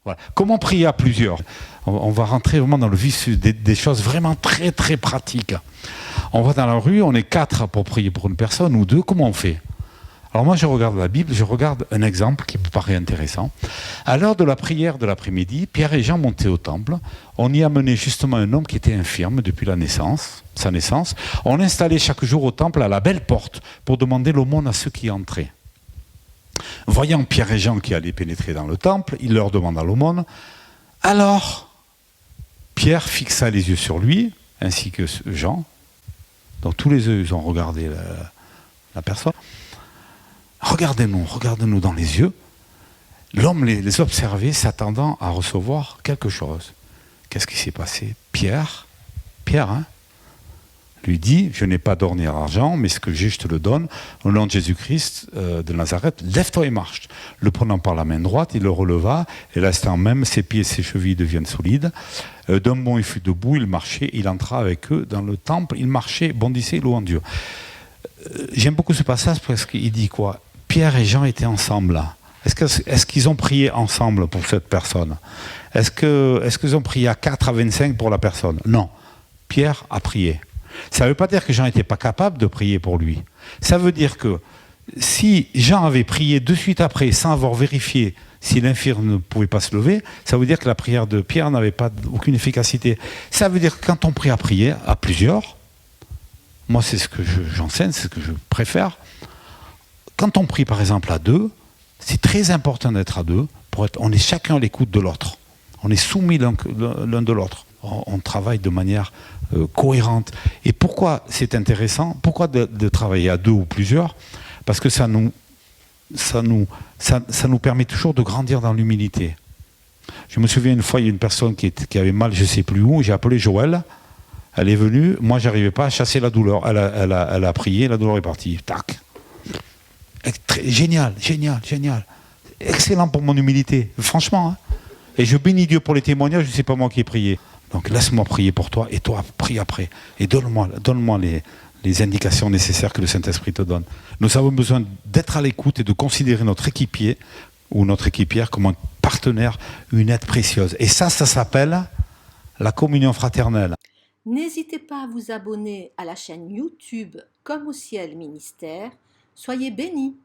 Voilà. Comment prier à plusieurs? On va rentrer vraiment dans le vif des choses vraiment très très pratiques. On va dans la rue, on est 4 pour prier pour une personne ou 2, comment on fait? Alors moi je regarde la Bible, je regarde un exemple qui me paraît intéressant. À l'heure de la prière de l'après-midi, Pierre et Jean montaient au temple. On y amenait justement un homme qui était infirme depuis sa naissance. On l'installait chaque jour au temple à la belle porte pour demander l'aumône à ceux qui entraient. Voyant Pierre et Jean qui allaient pénétrer dans le temple, il leur demanda l'aumône. Alors, Pierre fixa les yeux sur lui, ainsi que Jean. Donc tous les yeux, ils ont regardé la personne. Regardez-nous dans les yeux. L'homme les observait, s'attendant à recevoir quelque chose. Qu'est-ce qui s'est passé? Pierre, lui dit, je n'ai pas d'or ni d'argent, mais ce que j'ai, je te le donne. Au nom de Jésus-Christ de Nazareth, lève-toi et marche. Le prenant par la main droite, il le releva, et l'instant même, ses pieds et ses chevilles deviennent solides. D'un bond, il fut debout, il marchait, il entra avec eux dans le temple, il marchait, bondissait, louant Dieu. J'aime beaucoup ce passage parce qu'il dit quoi? Pierre et Jean étaient ensemble là. Est-ce qu'ils ont prié ensemble pour cette personne? Est-ce qu'ils ont prié à 4, à 25 pour la personne? Non. Pierre a prié. Ça ne veut pas dire que Jean n'était pas capable de prier pour lui. Ça veut dire que si Jean avait prié de suite après sans avoir vérifié si l'infirme ne pouvait pas se lever, ça veut dire que la prière de Pierre n'avait pas aucune efficacité. Ça veut dire que quand on prie à prier à plusieurs, moi c'est ce que j'enseigne, c'est ce que je préfère. Quand on prie par exemple à 2, c'est très important d'être à 2. On est chacun à l'écoute de l'autre. On est soumis l'un de l'autre. On travaille de manière cohérente. Et pourquoi c'est intéressant? Pourquoi de travailler à 2 ou plusieurs? Parce que ça nous permet toujours de grandir dans l'humilité. Je me souviens une fois, il y a une personne qui avait mal, je ne sais plus où, j'ai appelé Joël, elle est venue, moi je n'arrivais pas à chasser la douleur. Elle a prié, la douleur est partie. Tac. Génial. Excellent pour mon humilité, franchement. Hein. Et je bénis Dieu pour les témoignages, ce n'est pas moi qui ai prié. Donc laisse-moi prier pour toi et toi prie après. Et donne-moi les indications nécessaires que le Saint-Esprit te donne. Nous avons besoin d'être à l'écoute et de considérer notre équipier ou notre équipière comme un partenaire, une aide précieuse. Et ça s'appelle la communion fraternelle. N'hésitez pas à vous abonner à la chaîne YouTube Comme au ciel ministère. Soyez bénis.